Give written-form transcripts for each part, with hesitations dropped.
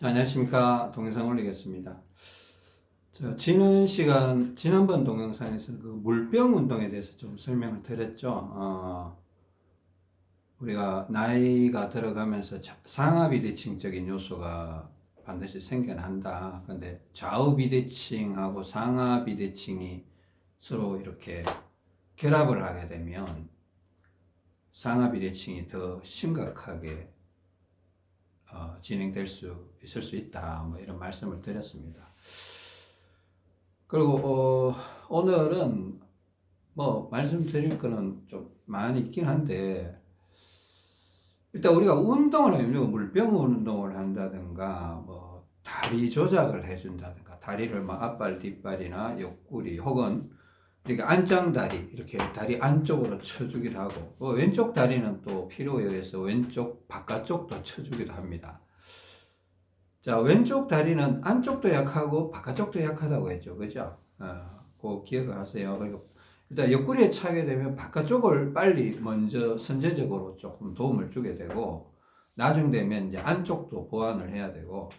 자, 안녕하십니까. 동영상 올리겠습니다. 지난번 동영상에서 그 물병 운동에 대해서 좀 설명을 드렸죠. 우리가 나이가 들어가면서 상하비대칭적인 요소가 반드시 생겨난다. 근데 좌우비대칭하고 상하비대칭이 서로 이렇게 결합을 하게 되면 상하비대칭이 더 심각하게 진행될 수 있을 수 있다. 뭐 이런 말씀을 드렸습니다. 그리고 오늘은 뭐 말씀드릴 거는 좀 많이 있긴 한데, 일단 우리가 운동을 하면 물병 운동을 한다든가 뭐 다리 조작을 해준다든가, 다리를 막 앞발 뒷발이나 옆구리 혹은 이렇게 안짱다리, 이렇게 다리 안쪽으로 쳐주기도 하고, 왼쪽 다리는 또 필요에 의해서 왼쪽 바깥쪽도 쳐주기도 합니다. 자, 왼쪽 다리는 안쪽도 약하고 바깥쪽도 약하다고 했죠. 그죠? 그 기억을 하세요. 그리고 일단 옆구리에 차게 되면 바깥쪽을 빨리 먼저 선제적으로 조금 도움을 주게 되고, 나중 되면 이제 안쪽도 보완을 해야 되고,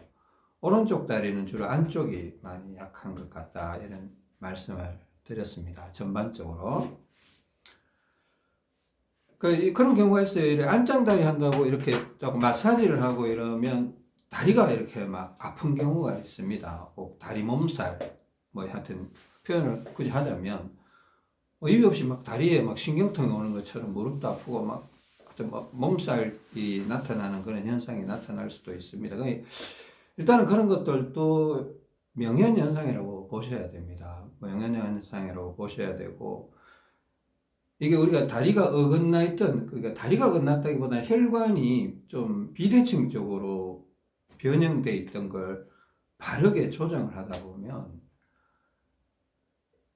오른쪽 다리는 주로 안쪽이 많이 약한 것 같다. 이런 말씀을 드렸습니다. 전반적으로. 그런 경우가 있어요. 안짱다리 한다고 이렇게 조금 마사지를 하고 이러면 다리가 이렇게 막 아픈 경우가 있습니다. 꼭 다리 몸살, 뭐 하여튼 표현을 굳이 하자면, 입이 없이 막 다리에 막 신경통이 오는 것처럼 무릎도 아프고 막 하여튼 뭐 몸살이 나타나는 그런 현상이 나타날 수도 있습니다. 일단은 그런 것들도 명현현상이라고 보셔야 됩니다. 명현현상이라고 보셔야 되고, 이게 우리가 다리가 어긋나 있던, 그러니까 다리가 어긋났다기보다는 혈관이 좀 비대칭적으로 변형돼 있던 걸 바르게 조정을 하다 보면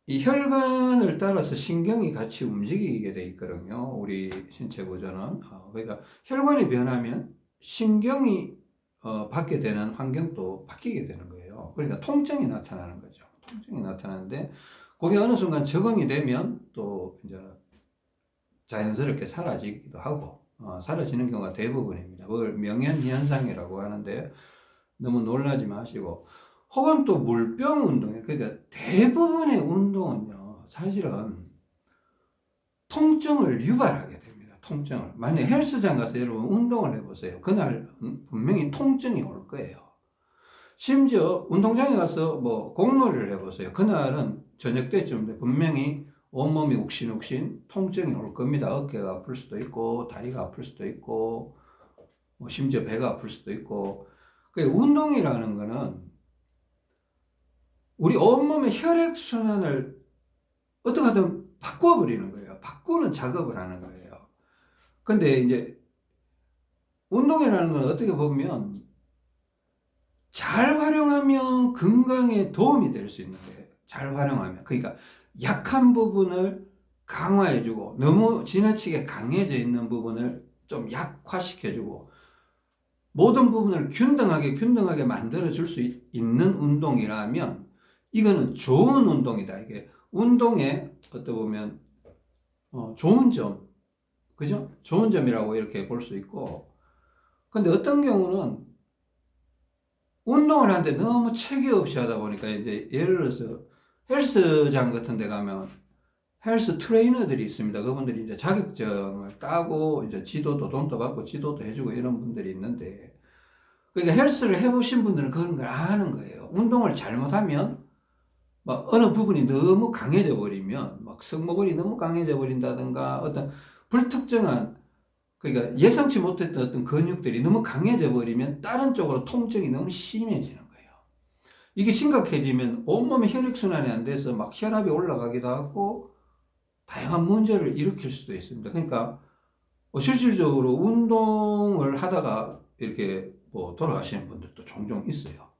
이 혈관을 따라서 신경이 같이 움직이게 돼 있거든요. 우리 신체 구조는. 그러니까 혈관이 변하면 신경이 받게 되는 환경도 바뀌게 되는 거예요. 그러니까 통증이 나타나는 거죠. 통증이 나타나는데 그게 어느 순간 적응이 되면 또 이제 자연스럽게 사라지기도 하고, 사라지는 경우가 대부분입니다. 그걸 명현현상이라고 하는데 너무 놀라지 마시고, 혹은 또 물병 운동에, 그러니까 대부분의 운동은요, 사실은 통증을 유발하게 됩니다. 통증을. 만약에 헬스장 가서 여러분 운동을 해보세요. 그날 분명히 통증이 올 거예요. 심지어 운동장에 가서 뭐 공놀이를 해보세요. 그날은 저녁 때쯤 분명히 온몸이 욱신욱신 통증이 올 겁니다. 어깨가 아플 수도 있고, 다리가 아플 수도 있고, 뭐 심지어 배가 아플 수도 있고. 운동이라는 거는 우리 온몸의 혈액순환을 어떻게 하든 바꿔버리는 거예요. 바꾸는 작업을 하는 거예요. 근데 이제 운동이라는 건 어떻게 보면 잘 활용하면 건강에 도움이 될 수 있는 거예요. 잘 활용하면. 그러니까 약한 부분을 강화해주고, 너무 지나치게 강해져 있는 부분을 좀 약화시켜주고, 모든 부분을 균등하게 만들어줄 수 있는 운동이라면 이거는 좋은 운동이다. 이게 운동의 어떻게 보면 좋은 점, 그죠? 좋은 점이라고 이렇게 볼 수 있고, 근데 어떤 경우는 운동을 하는데 너무 체계 없이 하다 보니까, 이제 예를 들어서 헬스장 같은 데 가면 헬스 트레이너들이 있습니다. 그분들이 이제 자격증을 따고 이제 지도도 돈도 받고 지도도 해주고 이런 분들이 있는데, 그러니까 헬스를 해보신 분들은 그런 걸 아는 거예요. 운동을 잘못하면 막 어느 부분이 너무 강해져 버리면, 막 승모근이 너무 강해져 버린다든가, 어떤 불특정한, 그러니까 예상치 못했던 어떤 근육들이 너무 강해져 버리면 다른 쪽으로 통증이 너무 심해지는 거예요. 이게 심각해지면 온몸에 혈액순환이 안 돼서 막 혈압이 올라가기도 하고 다양한 문제를 일으킬 수도 있습니다. 그러니까 실질적으로 운동을 하다가 이렇게 뭐 돌아가시는 분들도 종종 있어요.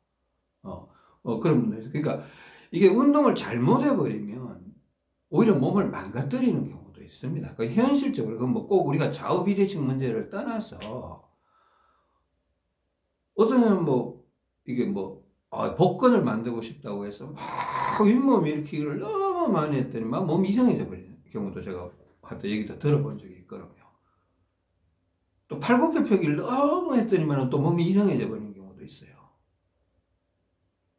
그런 분들 있어요. 그러니까 이게 운동을 잘못해버리면 오히려 몸을 망가뜨리는 경우도 있습니다. 현실적으로, 뭐 꼭 우리가 좌우비대칭 문제를 떠나서, 어떤 사람은 뭐, 이게 뭐, 복근을 만들고 싶다고 해서 막 윗몸 일으키기를 너무 많이 했더니 막 몸이 이상해져 버리는 경우도 제가 하여튼 얘기도 들어본 적이 있거든요. 또 팔굽혀펴기를 너무 했더니만 또 몸이 이상해져 버리는 경우도 있어요.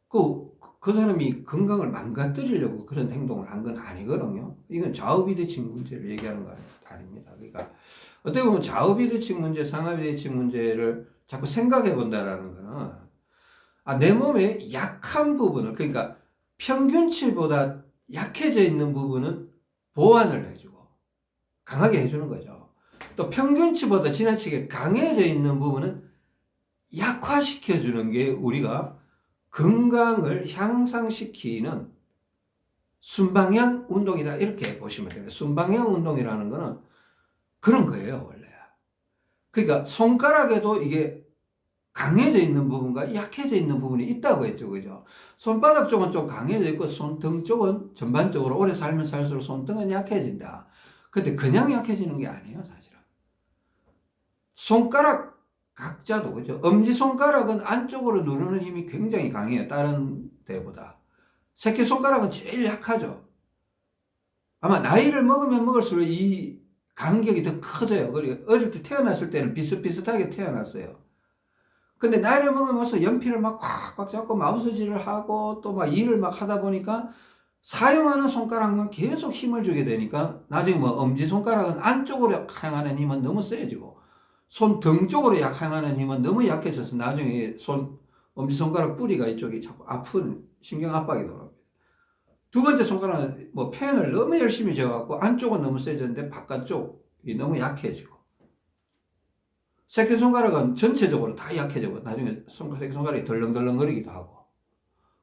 그 사람이 건강을 망가뜨리려고 그런 행동을 한 건 아니거든요. 이건 좌우비대칭 문제를 얘기하는 거 아닙니다. 그러니까 어떻게 보면 좌우비대칭 문제, 상하비대칭 문제를 자꾸 생각해 본다라는 거는 내 몸의 약한 부분을, 그러니까 평균치보다 약해져 있는 부분은 보완을 해주고 강하게 해주는 거죠. 또 평균치보다 지나치게 강해져 있는 부분은 약화시켜주는 게 우리가 건강을 향상시키는 순방향 운동이다, 이렇게 보시면 됩니다. 순방향 운동이라는 거는 그런 거예요, 원래. 그러니까 손가락에도 이게 강해져 있는 부분과 약해져 있는 부분이 있다고 했죠, 그죠? 손바닥 쪽은 좀 강해져 있고 손등 쪽은 전반적으로 오래 살면 살수록 손등은 약해진다. 근데 그냥 약해지는 게 아니에요, 사실은. 손가락 각자도, 그죠? 엄지손가락은 안쪽으로 누르는 힘이 굉장히 강해요, 다른 데보다. 새끼손가락은 제일 약하죠. 아마 나이를 먹으면 먹을수록 이 간격이 더 커져요. 그리고 어릴 때 태어났을 때는 비슷비슷하게 태어났어요. 근데 나이를 먹으면서 연필을 막 꽉꽉 잡고 마우스질을 하고 또 막 일을 막 하다 보니까 사용하는 손가락만 계속 힘을 주게 되니까 나중에 뭐 엄지손가락은 안쪽으로 향하는 힘은 너무 세지고 손등 쪽으로 향하는 힘은 너무 약해져서 나중에 엄지손가락 뿌리가 이쪽이 자꾸 아픈 신경 압박이 들어옵니다. 두 번째 손가락은 뭐 펜을 너무 열심히 쥐어갖고 안쪽은 너무 세졌는데 바깥쪽이 너무 약해지고, 새끼손가락은 전체적으로 다 약해지고 나중에 새끼손가락이 덜렁덜렁거리기도 하고.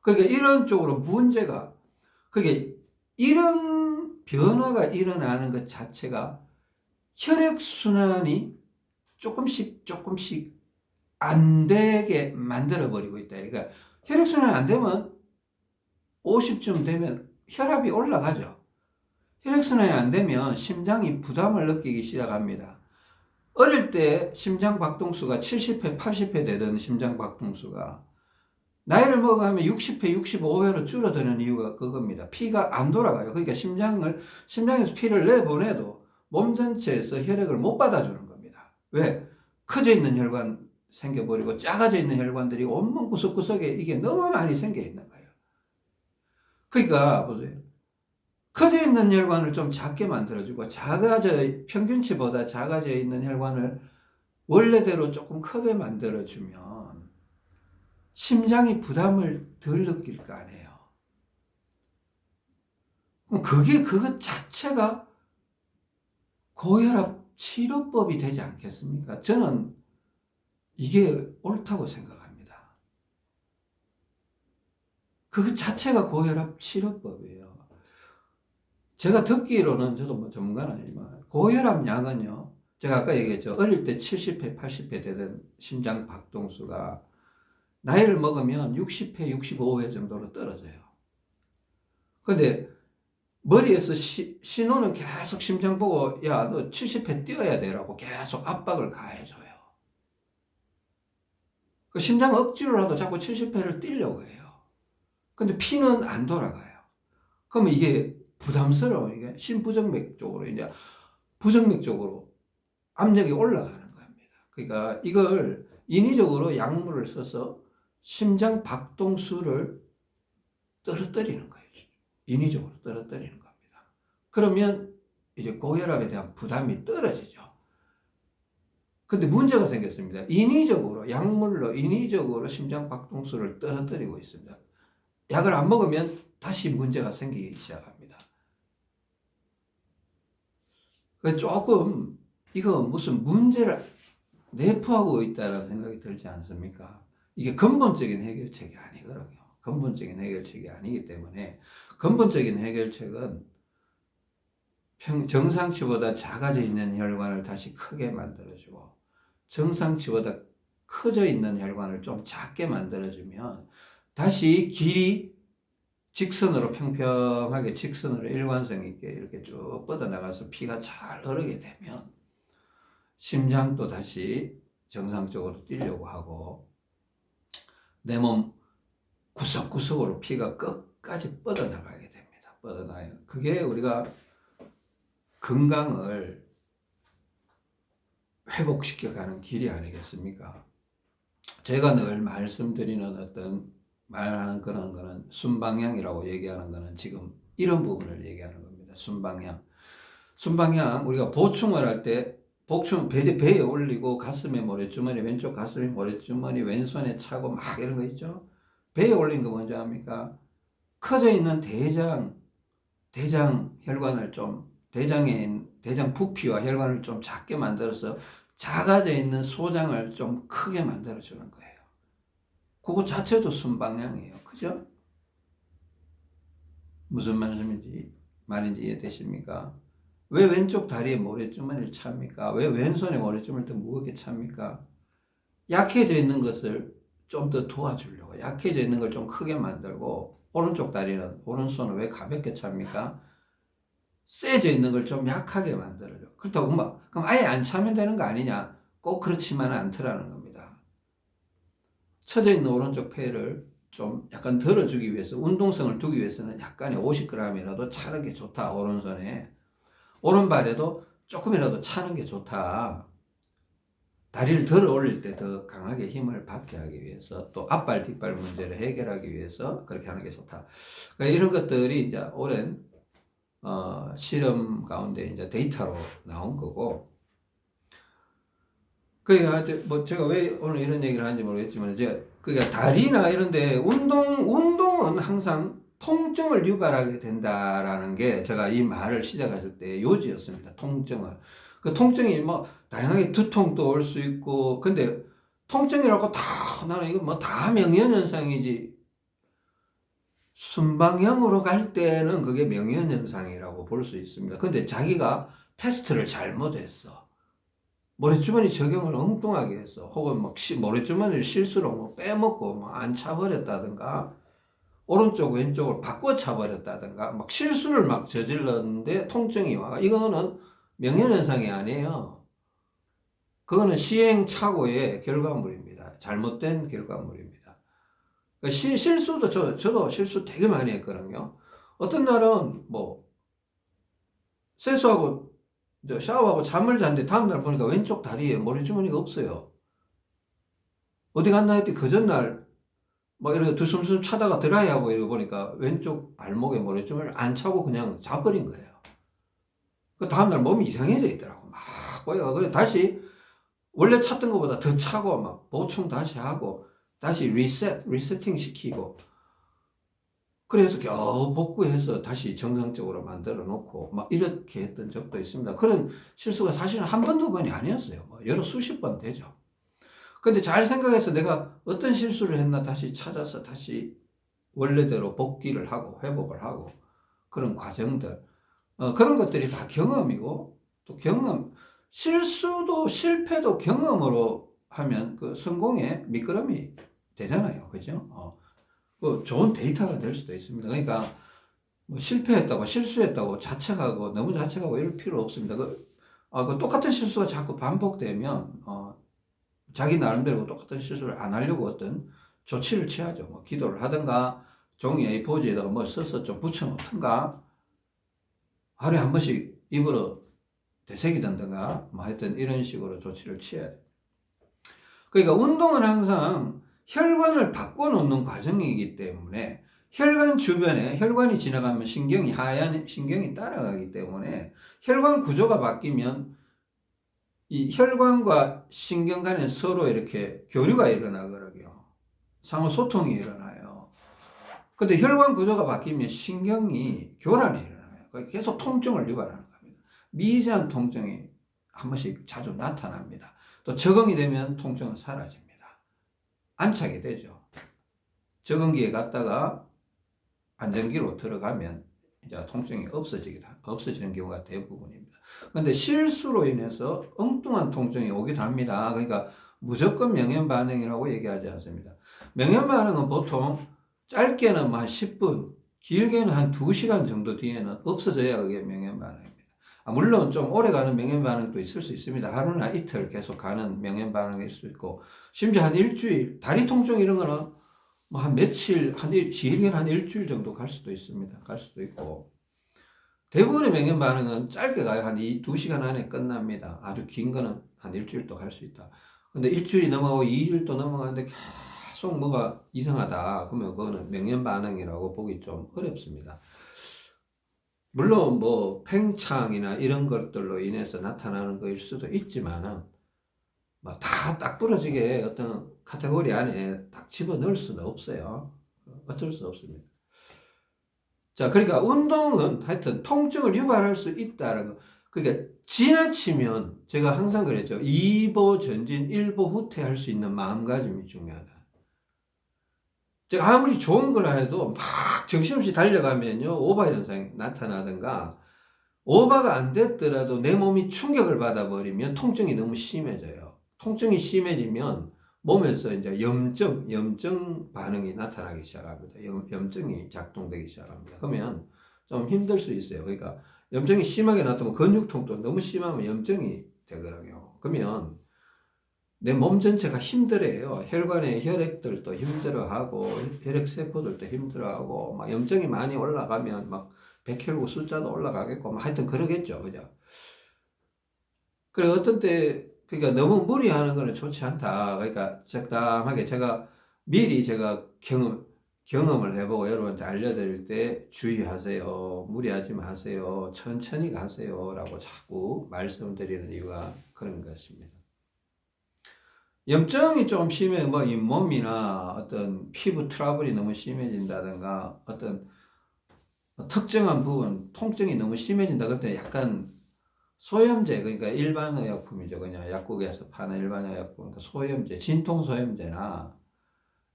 그러니까 이런 쪽으로 문제가, 그게 이런 변화가 일어나는 것 자체가 혈액순환이 조금씩 안 되게 만들어 버리고 있다. 그러니까 혈액순환이 안 되면 50쯤 되면 혈압이 올라가죠. 혈액순환이 안 되면 심장이 부담을 느끼기 시작합니다. 어릴 때 심장 박동수가 70회, 80회 되던 심장 박동수가 나이를 먹어가면 60회, 65회로 줄어드는 이유가 그겁니다. 피가 안 돌아가요. 그러니까 심장에서 피를 내보내도 몸 전체에서 혈액을 못 받아주는 겁니다. 왜? 커져 있는 혈관 생겨버리고 작아져 있는 혈관들이 온몸 구석구석에 이게 너무 많이 생겨 있는 거예요. 그러니까 보세요. 커져 있는 혈관을 좀 작게 만들어주고 평균치보다 작아져 있는 혈관을 원래대로 조금 크게 만들어주면 심장이 부담을 덜 느낄 거 아니에요. 그럼 그것 자체가 고혈압 치료법이 되지 않겠습니까? 저는 이게 옳다고 생각합니다. 그것 자체가 고혈압 치료법이에요. 제가 듣기로는, 저도 뭐 전문가는 아니지만, 고혈압 약은요, 제가 아까 얘기했죠. 어릴 때 70회, 80회 되던 심장 박동수가 나이를 먹으면 60회, 65회 정도로 떨어져요. 근데 머리에서 신호는 계속 심장 보고, 야, 너 70회 뛰어야 되라고 계속 압박을 가해줘요. 그 심장 억지로라도 자꾸 70회를 뛰려고 해요. 근데 피는 안 돌아가요. 그러면 이게 부담스러워. 이게 심부정맥 쪽으로, 이제 부정맥 쪽으로 압력이 올라가는 겁니다. 그러니까 이걸 인위적으로 약물을 써서 심장 박동수를 떨어뜨리는 거예요. 인위적으로 떨어뜨리는 겁니다. 그러면 이제 고혈압에 대한 부담이 떨어지죠. 근데 문제가 생겼습니다. 약물로 인위적으로 심장 박동수를 떨어뜨리고 있습니다. 약을 안 먹으면 다시 문제가 생기기 시작합니다. 조금 이거 무슨 문제를 내포하고 있다는 생각이 들지 않습니까? 이게 근본적인 해결책이 아니거든요. 근본적인 해결책이 아니기 때문에 근본적인 해결책은 정상치보다 작아져 있는 혈관을 다시 크게 만들어주고 정상치보다 커져 있는 혈관을 좀 작게 만들어주면 다시 길이 직선으로 평평하게 직선으로 일관성 있게 이렇게 쭉 뻗어나가서 피가 잘 흐르게 되면 심장도 다시 정상적으로 뛰려고 하고 내 몸 구석구석으로 피가 끝까지 뻗어나가게 됩니다. 뻗어나요. 그게 우리가 건강을 회복시켜가는 길이 아니겠습니까? 제가 늘 말씀드리는 어떤 말하는 그런 거는 순방향이라고 얘기하는 거는 지금 이런 부분을 얘기하는 겁니다. 순방향. 순방향, 우리가 보충을 할 때, 복충, 배에 올리고, 가슴에 모래주머니, 왼쪽 가슴에 모래주머니, 왼손에 차고, 막 이런 거 있죠? 배에 올린 거 먼저 합니까? 커져 있는 대장 혈관을 좀, 대장 부피와 혈관을 좀 작게 만들어서 작아져 있는 소장을 좀 크게 만들어주는 거예요. 그거 자체도 순방향이에요. 그죠? 무슨 말인지 이해되십니까? 왜 왼쪽 다리에 모래주머니를 찹니까? 왜 왼손에 모래주머니를 더 무겁게 찹니까? 약해져 있는 것을 좀 더 도와주려고, 약해져 있는 걸 좀 크게 만들고, 오른쪽 다리는, 오른손은 왜 가볍게 찹니까? 세져 있는 걸 좀 약하게 만들어줘. 그렇다고 그럼 아예 안 차면 되는 거 아니냐? 꼭 그렇지만은 않더라는 겁니다. 처져 있는 오른쪽 폐를 좀 약간 덜어주기 위해서, 운동성을 두기 위해서는 약간의 50g이라도 차는 게 좋다, 오른손에. 오른발에도 조금이라도 차는 게 좋다. 다리를 덜어 올릴 때 더 강하게 힘을 받게 하기 위해서, 또 앞발, 뒷발 문제를 해결하기 위해서 그렇게 하는 게 좋다. 그러니까 이런 것들이 이제 오랜 실험 가운데 이제 데이터로 나온 거고, 그러니까 뭐 제가 왜 오늘 이런 얘기를 하는지 모르겠지만, 이제 그러니까 다리나 이런데 운동은 항상 통증을 유발하게 된다라는 게 제가 이 말을 시작했을 때 요지였습니다. 통증을. 그 통증이 뭐 다양하게 두통도 올 수 있고, 근데 통증이라고 다 나는 이거 뭐 다 명현현상이지, 순방향으로 갈 때는 그게 명현현상이라고 볼 수 있습니다. 근데 자기가 테스트를 잘못했어. 모래주머니 적용을 엉뚱하게 했어. 혹은 막 모래주머니를 실수로 뭐 빼먹고 뭐 안 차버렸다든가, 오른쪽 왼쪽을 바꿔 차버렸다든가, 막 실수를 막 저질렀는데 통증이 와. 이거는 명현현상이 아니에요. 그거는 시행착오의 결과물입니다. 잘못된 결과물입니다. 그러니까 실수도 저도 실수 되게 많이 했거든요. 어떤 날은 뭐 세수하고 샤워하고 잠을 잤는데 다음날 보니까 왼쪽 다리에 모래주머니가 없어요. 어디 갔나 했더니 그 전날 뭐 이렇게 두숨숨 차다가 드라이하고 이러고 보니까 왼쪽 발목에 모래주머니를 안 차고 그냥 자버린 거예요. 그 다음날 몸이 이상해져 있더라고. 막 보여. 그래 다시 원래 찼던 것보다 더 차고 막 보충 다시 하고 다시 리세팅 시키고, 그래서 겨우 복구해서 다시 정상적으로 만들어 놓고 막 이렇게 했던 적도 있습니다. 그런 실수가 사실은 한 번, 두 번이 아니었어요. 뭐 여러 수십 번 되죠. 근데 잘 생각해서 내가 어떤 실수를 했나 다시 찾아서 다시 원래대로 복귀를 하고 회복을 하고, 그런 과정들, 그런 것들이 다 경험이고, 또 실수도 실패도 경험으로 하면 그 성공의 미끄럼이 되잖아요. 그죠? 그 좋은 데이터가 될 수도 있습니다. 그러니까 뭐 실패했다고 실수했다고 자책하고 너무 자책하고 이럴 필요 없습니다. 그 똑같은 실수가 자꾸 반복되면 자기 나름대로 똑같은 실수를 안 하려고 어떤 조치를 취하죠. 뭐 기도를 하든가 종이 A4지에다가 뭐 써서 좀 붙여놓든가, 하루에 한 번씩 입으로 되새기든가 뭐 하여튼 이런 식으로 조치를 취해야 돼요. 그러니까 운동은 항상 혈관을 바꿔놓는 과정이기 때문에, 혈관 주변에 혈관이 지나가면 하얀 신경이 따라가기 때문에, 혈관 구조가 바뀌면 이 혈관과 신경 간에 서로 이렇게 교류가 일어나거든요. 상호 소통이 일어나요. 근데 혈관 구조가 바뀌면 신경이 교란이 일어나요. 계속 통증을 유발하는 겁니다. 미세한 통증이 한 번씩 자주 나타납니다. 또 적응이 되면 통증은 사라집니다. 안착이 되죠. 적응기에 갔다가 안정기로 들어가면 이제 통증이 없어지는 경우가 대부분입니다. 그런데 실수로 인해서 엉뚱한 통증이 오기도 합니다. 그러니까 무조건 명현반응이라고 얘기하지 않습니다. 명현반응은 보통 짧게는 한 10분, 길게는 한 2시간 정도 뒤에는 없어져야 그게 명현반응입니다. 물론 좀 오래 가는 명현반응도 있을 수 있습니다. 하루나 이틀 계속 가는 명현반응일 수 있고, 심지어 한 일주일, 다리 통증 이런 거는 뭐 한 며칠, 길게는 한 일주일 정도 갈 수도 있습니다. 갈 수도 있고, 대부분의 명현 반응은 짧게 가요. 한 2시간 안에 끝납니다. 아주 긴 거는 한 일주일도 갈 수 있다. 근데 일주일이 넘어가고 2일도 넘어가는데 계속 뭐가 이상하다. 그러면 그거는 명현 반응이라고 보기 좀 어렵습니다. 물론 뭐 팽창이나 이런 것들로 인해서 나타나는 거일 수도 있지만은 뭐 다 딱 부러지게 어떤 카테고리 안에 딱 집어넣을 수는 없어요. 어쩔 수 없습니다. 자, 그러니까 운동은 하여튼 통증을 유발할 수 있다는 거. 그러니까 지나치면 제가 항상 그랬죠. 2보 전진, 1보 후퇴 할 수 있는 마음가짐이 중요하다. 제가 아무리 좋은 걸 해도 막 정신없이 달려가면요, 오바 현상이 나타나든가, 오바가 안 됐더라도 내 몸이 충격을 받아버리면 통증이 너무 심해져요. 통증이 심해지면 몸에서 이제 염증 반응이 나타나기 시작합니다. 염증이 작동되기 시작합니다. 그러면 좀 힘들 수 있어요. 그러니까 염증이 심하게 나타나면 근육통도 너무 심하면 염증이 되거든요. 그러면 내 몸 전체가 힘들어요. 혈관의 혈액들도 힘들어하고 혈액세포들도 힘들어하고 막 염증이 많이 올라가면 막 백혈구 숫자도 올라가겠고 막 하여튼 그러겠죠. 그죠? 그래 어떤 때 그러니까 너무 무리하는 거는 좋지 않다. 그러니까 적당하게 제가 미리 제가 경험을 해보고 여러분한테 알려드릴 때 주의하세요. 무리하지 마세요. 천천히 가세요. 라고 자꾸 말씀드리는 이유가 그런 것입니다. 염증이 좀 심해, 뭐, 잇몸이나 어떤 피부 트러블이 너무 심해진다든가, 어떤 특정한 부분, 통증이 너무 심해진다. 그때 약간 소염제, 그러니까 일반 의약품이죠. 그냥 약국에서 파는 일반 의약품, 그러니까 소염제, 진통소염제나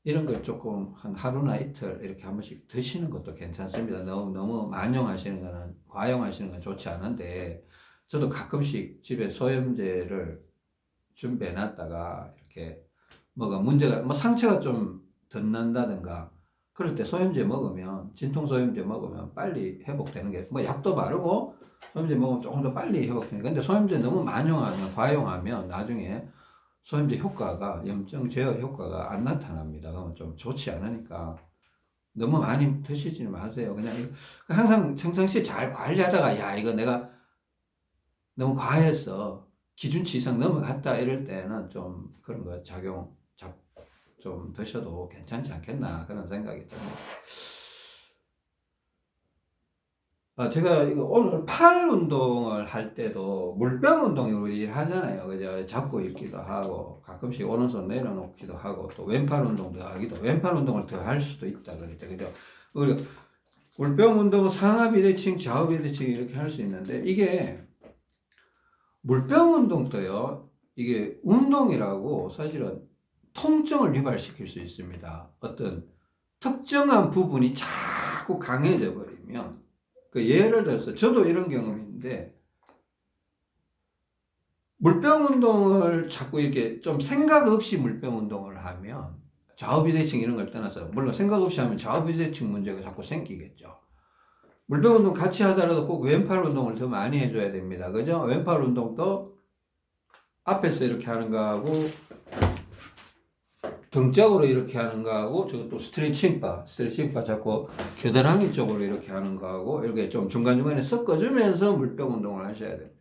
이런 걸 조금 한 하루나 이틀 이렇게 한 번씩 드시는 것도 괜찮습니다. 너무 만용하시는 거는, 과용하시는 건 좋지 않은데, 저도 가끔씩 집에 소염제를 준비해 놨다가 이렇게 뭐가 문제가 뭐 상처가 좀 덧난다든가 그럴 때 소염제 먹으면 진통 소염제 먹으면 빨리 회복되는 게 뭐 약도 바르고 소염제 먹으면 조금 더 빨리 회복되는 근데 소염제 너무 만용하면 과용하면 나중에 소염제 효과가 염증 제어 효과가 안 나타납니다. 그러면 좀 좋지 않으니까 너무 많이 드시지 마세요. 그냥 항상 평상시 잘 관리하다가 야 이거 내가 너무 과했어. 기준치 이상 넘어갔다 이럴 때는 좀 그런 거 좀 드셔도 괜찮지 않겠나 그런 생각이 듭니다. 제가 이거 오늘 팔 운동을 할 때도 물병 운동을 우리 하잖아요. 그죠? 잡고 있기도 하고 가끔씩 오른손 내려놓기도 하고 또 왼팔 운동도 하기도 왼팔 운동을 더 할 수도 있다 그랬죠. 그죠? 우리 물병 운동은 상하 비대칭, 좌우 비대칭 이렇게 할 수 있는데 이게 물병 운동도요. 이게 운동이라고 사실은 통증을 유발시킬 수 있습니다. 어떤 특정한 부분이 자꾸 강해져 버리면 그 예를 들어서 저도 이런 경험인데 물병 운동을 자꾸 이렇게 좀 생각 없이 물병 운동을 하면 좌우비대칭 이런 걸 떠나서 물론 생각 없이 하면 좌우비대칭 문제가 자꾸 생기겠죠. 물병 운동 같이 하더라도 꼭 왼팔 운동을 더 많이 해줘야 됩니다. 그죠? 왼팔 운동도 앞에서 이렇게 하는 거하고 등짝으로 이렇게 하는 거하고 저것도 스트레칭 바 자꾸 겨드랑이 쪽으로 이렇게 하는 거하고 이렇게 좀 중간중간에 섞어주면서 물병 운동을 하셔야 됩니다.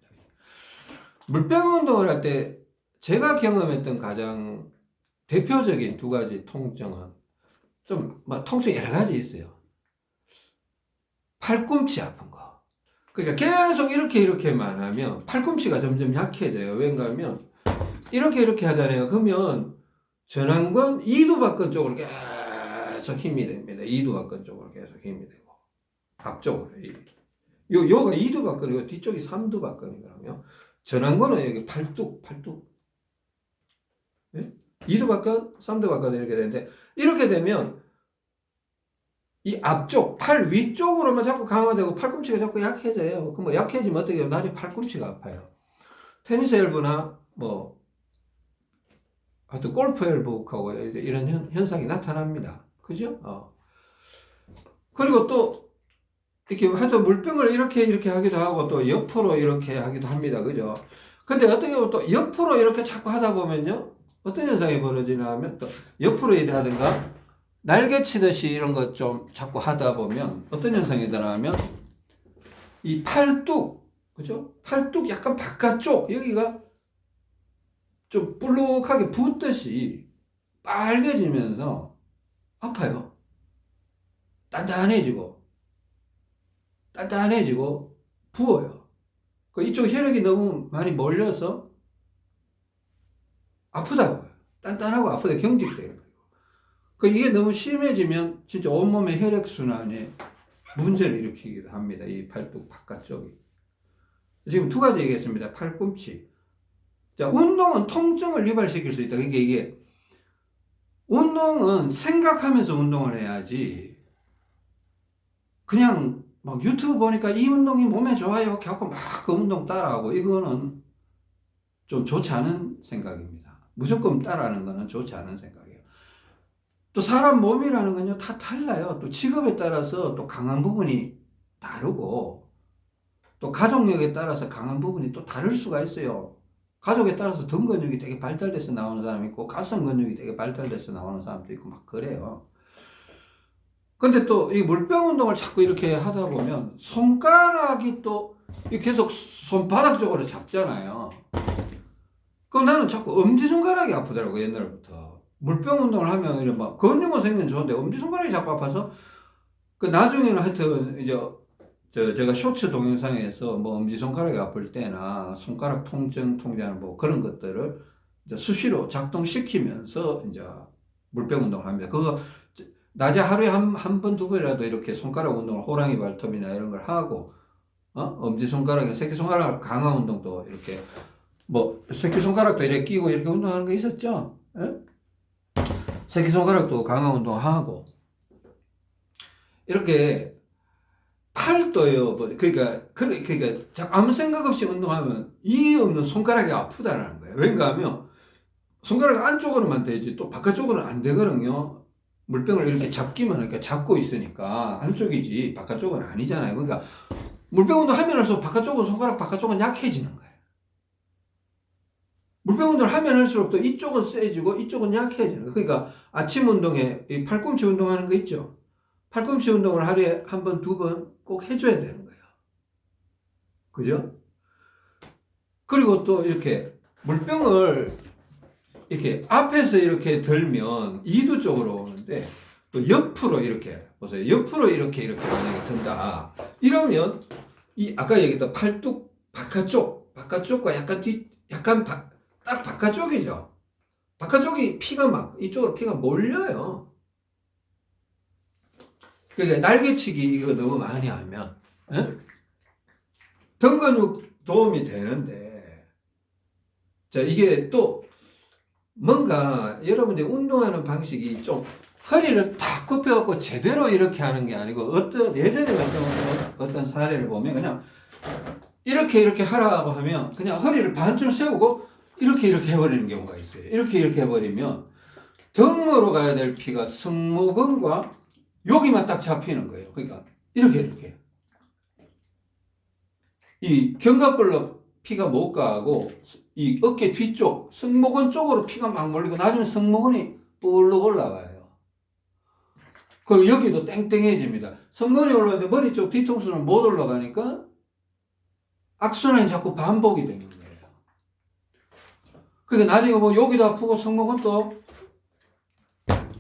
물병 운동을 할 때 제가 경험했던 가장 대표적인 두 가지 통증은 좀 통증 여러 가지 있어요. 팔꿈치 아픈 거. 그러니까 계속 이렇게만 하면 팔꿈치가 점점 약해져요. 왠가 하면 이렇게 하잖아요. 그러면 전완근 이두박근 쪽으로 계속 힘이 됩니다. 이두박근 쪽으로 계속 힘이 되고 앞쪽으로 요가 이두박근이고 뒤쪽이 삼두박근이거든요. 전완근은 여기 팔뚝 예? 이두박근 삼두박근 이렇게 되는데 이렇게 되면 이 앞쪽 팔 위쪽으로만 자꾸 강화되고 팔꿈치가 자꾸 약해져요. 그럼 약해지면 어떻게 해요? 나중에 팔꿈치가 아파요. 테니스 엘보나 하여튼 골프 엘보하고 이런 현상이 나타납니다. 그죠? 그리고 또 이렇게 하여튼 물병을 이렇게 하기도 하고 또 옆으로 이렇게 하기도 합니다. 그죠? 근데 어떻게 보면 또 옆으로 이렇게 자꾸 하다 보면요. 어떤 현상이 벌어지냐 하면 또 옆으로 일하든가 날개 치듯이 이런 것 좀 자꾸 하다 보면 어떤 현상이 일어나면 이 팔뚝, 그죠? 팔뚝 약간 바깥쪽 여기가 좀 볼록하게 붓듯이 빨개지면서 아파요. 단단해지고 부어요. 그 이쪽 혈액이 너무 많이 몰려서 아프다고요. 단단하고 아프다 경직돼요. 그 이게 너무 심해지면 진짜 온몸의 혈액순환에 문제를 일으키기도 합니다. 이 팔뚝 바깥쪽이. 지금 두 가지 얘기했습니다. 팔꿈치. 자, 운동은 통증을 유발시킬 수 있다. 그러니까 이게 운동은 생각하면서 운동을 해야지 그냥 막 유튜브 보니까 이 운동이 몸에 좋아요 이렇게 하고 막 그 운동 따라하고 이거는 좀 좋지 않은 생각입니다. 무조건 따라하는 거는 좋지 않은 생각이에요. 또 사람 몸이라는 건요 다 달라요. 또 직업에 따라서 또 강한 부분이 다르고 또 가족력에 따라서 강한 부분이 또 다를 수가 있어요. 가족에 따라서 등 근육이 되게 발달돼서 나오는 사람이 있고 가슴 근육이 되게 발달돼서 나오는 사람도 있고 막 그래요. 근데 또 이 물병 운동을 자꾸 이렇게 하다 보면 손가락이 또 계속 손바닥 쪽으로 잡잖아요. 그럼 나는 자꾸 엄지손가락이 아프더라고 옛날부터. 물병 운동을 하면 이제 막 근육은 생기면 좋은데 엄지손가락이 자꾸 아파서 그 나중에는 하여튼 이제 제가 쇼츠 동영상에서 뭐 엄지손가락이 아플 때나 손가락 통증하는 뭐 그런 것들을 이제 수시로 작동시키면서 이제 물병 운동을 합니다. 그거 낮에 하루에 한 번, 두 번이라도 이렇게 손가락 운동을 호랑이 발톱이나 이런 걸 하고, 엄지손가락, 새끼손가락 강화 운동도 이렇게, 뭐, 새끼손가락도 이렇게 끼고 이렇게 운동하는 거 있었죠? 예? 새끼손가락도 강화 운동하고, 이렇게 팔도요, 뭐, 그러니까 아무 생각 없이 운동하면 이유 없는 손가락이 아프다는 거예요. 왜냐하면 손가락 안쪽으로만 되지 또 바깥쪽으로는 안 되거든요. 물병을 이렇게 잡기만 하니까 잡고 있으니까 안쪽이지 바깥쪽은 아니잖아요. 그러니까 물병 운동 하면 할수록 바깥쪽은 손가락 바깥쪽은 약해지는 거예요. 물병 운동을 하면 할수록 또 이쪽은 세지고 이쪽은 약해지는 거예요. 그러니까 아침 운동에 이 팔꿈치 운동하는 거 있죠. 팔꿈치 운동을 하루에 한 번, 두 번 꼭 해줘야 되는 거예요. 그죠? 그리고 또 이렇게 물병을 이렇게 앞에서 이렇게 들면 이두 쪽으로 오는데 또 옆으로 이렇게 보세요. 옆으로 이렇게 만약에 든다. 이러면 이 아까 얘기했던 팔뚝 바깥쪽과 약간 딱 바깥쪽이죠. 바깥쪽이 피가 막 이쪽으로 피가 몰려요. 그러니까 날개치기 이거 너무 많이 하면 등 근육 도움이 되는데 자 이게 또 뭔가 여러분들이 운동하는 방식이 좀 허리를 탁 굽혀갖고 제대로 이렇게 하는 게 아니고 예전에 어떤 사례를 보면 그냥 이렇게 하라고 하면 그냥 허리를 반쯤 세우고 이렇게 해버리는 경우가 있어요. 이렇게 해버리면 등으로 가야 될 피가 승모근과 여기만 딱 잡히는 거예요. 그러니까 이렇게 이 견갑골로 피가 못 가고 이 어깨 뒤쪽 승모근 쪽으로 피가 막 몰리고 나중에 승모근이 뿔룩 올라와요. 그리고 여기도 땡땡해집니다. 승모근이 올라오는데 머리 쪽 뒤통수는 못 올라가니까 악순환이 자꾸 반복이 되는 거예요. 그러니까 나중에 뭐 여기도 아프고 승모근도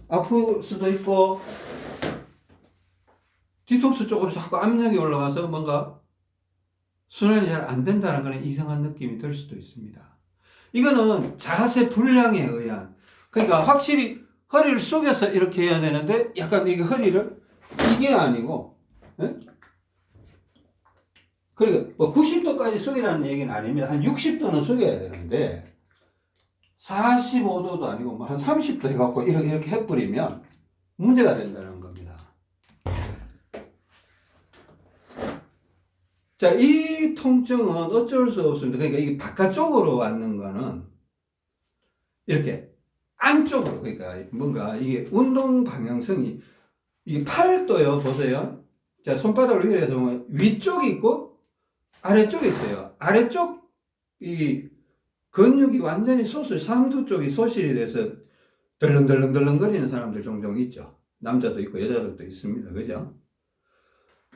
아플 수도 있고 뒤통수 쪽으로 자꾸 압력이 올라가서 뭔가 순환이 잘 안 된다는 그런 이상한 느낌이 들 수도 있습니다. 이거는 자세 불량에 의한, 그러니까 확실히 허리를 숙여서 이렇게 해야 되는데 약간 이게 허리를 이게 아니고 그러니까 뭐 90도까지 숙이라는 얘기는 아닙니다. 한 60도는 숙여야 되는데 45도도 아니고 뭐 한 30도 해갖고 이렇게 해버리면 문제가 된다는 겁니다. 자, 이 통증은 어쩔 수 없습니다. 그러니까 이게 바깥쪽으로 왔는 거는 이렇게 안쪽으로, 그러니까 뭔가 이게 운동 방향성이 이게 팔도요, 보세요. 자, 손바닥을 위로 해서 보면 위쪽이 있고 아래쪽이 있어요. 아래쪽 이 근육이 완전히 상두 쪽이 소실이 돼서 덜렁덜렁 거리는 사람들 종종 있죠. 남자도 있고 여자들도 있습니다. 그죠?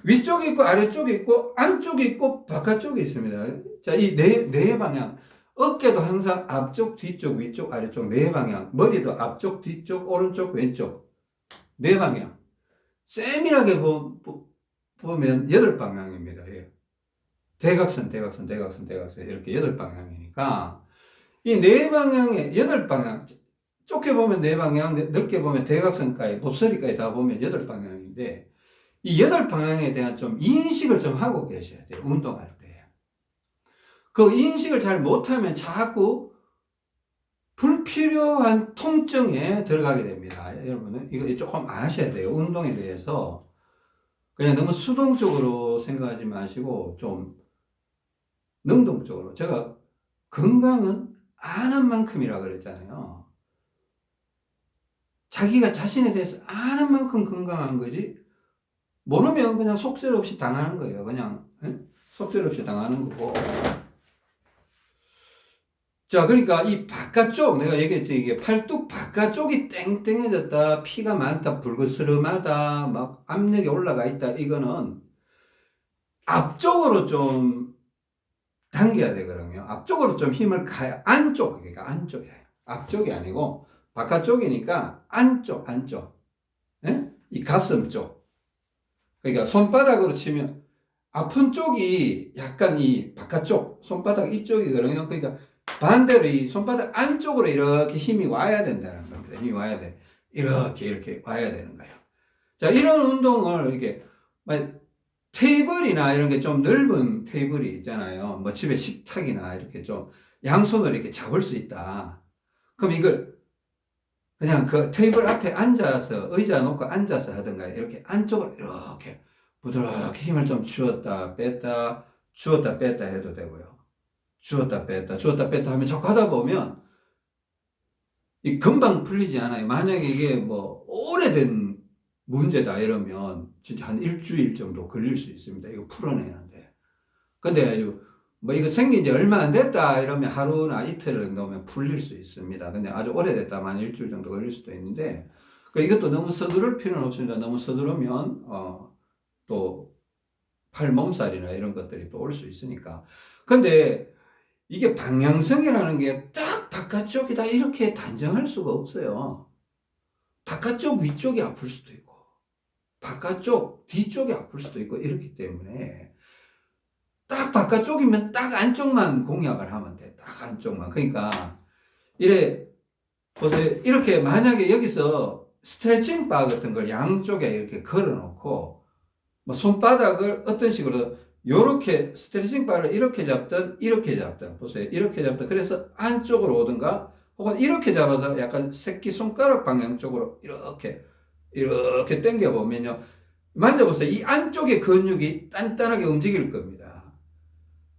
위쪽이 있고 아래쪽이 있고 안쪽이 있고 바깥쪽이 있습니다. 자, 이 네 방향. 어깨도 항상 앞쪽, 뒤쪽, 위쪽, 아래쪽 네 방향. 머리도 앞쪽, 뒤쪽, 오른쪽, 왼쪽 네 방향. 세밀하게 보면 여덟 방향입니다. 예. 대각선, 대각선, 대각선, 대각선 이렇게 여덟 방향이니까 이 네 방향에 여덟 방향. 좁게 보면 네 방향, 넓게 보면 대각선까지, 곱슬이까지 다 보면 여덟 방향인데 이 여덟 방향에 대한 좀 인식을 좀 하고 계셔야 돼요. 운동할 때. 그 인식을 잘 못하면 자꾸 불필요한 통증에 들어가게 됩니다. 여러분은 이거 조금 아셔야 돼요. 운동에 대해서 그냥 너무 수동적으로 생각하지 마시고 좀 능동적으로. 제가 건강은 아는 만큼이라 그랬잖아요. 자기가 자신에 대해서 아는 만큼 건강한 거지 모르면 그냥 속절없이 당하는 거예요. 그냥 속절없이 당하는 거고. 자, 그러니까 이 바깥쪽, 내가 얘기했지, 이게 팔뚝 바깥쪽이 땡땡해졌다, 피가 많다, 불그스름하다, 막 압력이 올라가 있다, 이거는 앞쪽으로 좀 당겨야 되거든요. 앞쪽으로 좀 힘을 가야, 안쪽, 그러니까 안쪽이에요. 앞쪽이 아니고, 바깥쪽이니까 안쪽, 안쪽. 예? 이 가슴 쪽. 그러니까 손바닥으로 치면, 아픈 쪽이 약간 이 바깥쪽, 손바닥 이쪽이거든요. 그러니까 반대로 이 손바닥 안쪽으로 이렇게 힘이 와야 된다는 겁니다. 힘이 와야 돼. 이렇게 와야 되는 거예요. 자, 이런 운동을 이렇게, 테이블이나 이런 게 좀 넓은 테이블이 있잖아요. 뭐 집에 식탁이나 이렇게 좀 양손으로 이렇게 잡을 수 있다. 그럼 이걸 그냥 그 테이블 앞에 앉아서 의자 놓고 앉아서 하든가 이렇게 안쪽으로 이렇게 부드럽게 힘을 좀 주었다 뺐다 주었다 뺐다 해도 되고요. 주었다 뺐다 하면 자꾸 하다 보면 이 금방 풀리지 않아요. 만약에 이게 뭐 오래된 문제다 이러면 진짜 한 일주일 정도 걸릴 수 있습니다. 이거 풀어내는데. 근데 뭐 이거 생긴 지 얼마 안 됐다 이러면 하루나 이틀 정도면 풀릴 수 있습니다. 근데 아주 오래됐다만 일주일 정도 걸릴 수도 있는데 이것도 너무 서두를 필요는 없습니다. 너무 서두르면 또 팔 몸살이나 이런 것들이 또 올 수 있으니까. 근데 이게 방향성이라는 게 딱 바깥쪽이다 이렇게 단정할 수가 없어요. 바깥쪽 위쪽이 아플 수도 있고 바깥쪽 뒤쪽이 아플 수도 있고 이렇기 때문에 딱 바깥쪽이면 딱 안쪽만 공략을 하면 돼. 딱 안쪽만. 그러니까 이래 보세요. 이렇게 만약에 여기서 스트레칭 바 같은 걸 양쪽에 이렇게 걸어 놓고 뭐 손바닥을 어떤 식으로 요렇게 스트레칭 바를 이렇게 잡든 이렇게 잡든 보세요. 이렇게 잡든 그래서 안쪽으로 오든가 혹은 이렇게 잡아서 약간 새끼손가락 방향 쪽으로 이렇게 당겨 보면요. 만져보세요. 이 안쪽의 근육이 단단하게 움직일 겁니다.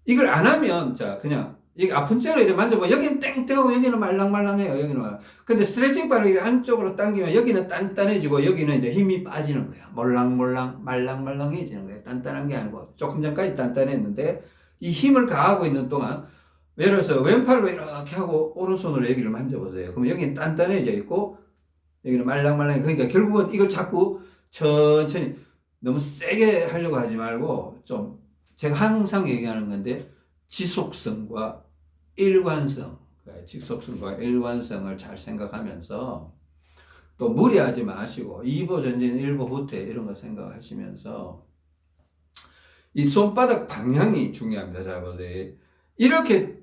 이걸 안 하면 자 그냥 이 아픈 채로 이렇게 만져보면 여기는 땡땡하고 여기는 말랑말랑해요. 여기는. 근데 스트레칭 바를 이렇게 안쪽으로 당기면 여기는 단단해지고 여기는 이제 힘이 빠지는 거야. 몰랑몰랑 말랑말랑해지는 거예요. 단단한 게 아니고 조금 전까지 단단했는데 이 힘을 가하고 있는 동안 예를 들어서 왼팔로 이렇게 하고 오른손으로 여기를 만져보세요. 그러면 여기는 단단해져 있고 여기는 말랑말랑해. 그러니까 결국은 이걸 자꾸 천천히 너무 세게 하려고 하지 말고 좀 제가 항상 얘기하는 건데 지속성과 일관성, 직속성과 일관성을 잘 생각하면서 또 무리하지 마시고 2보 전진 1보 후퇴 이런 거 생각하시면서 이 손바닥 방향이 중요합니다. 자 보세요. 이렇게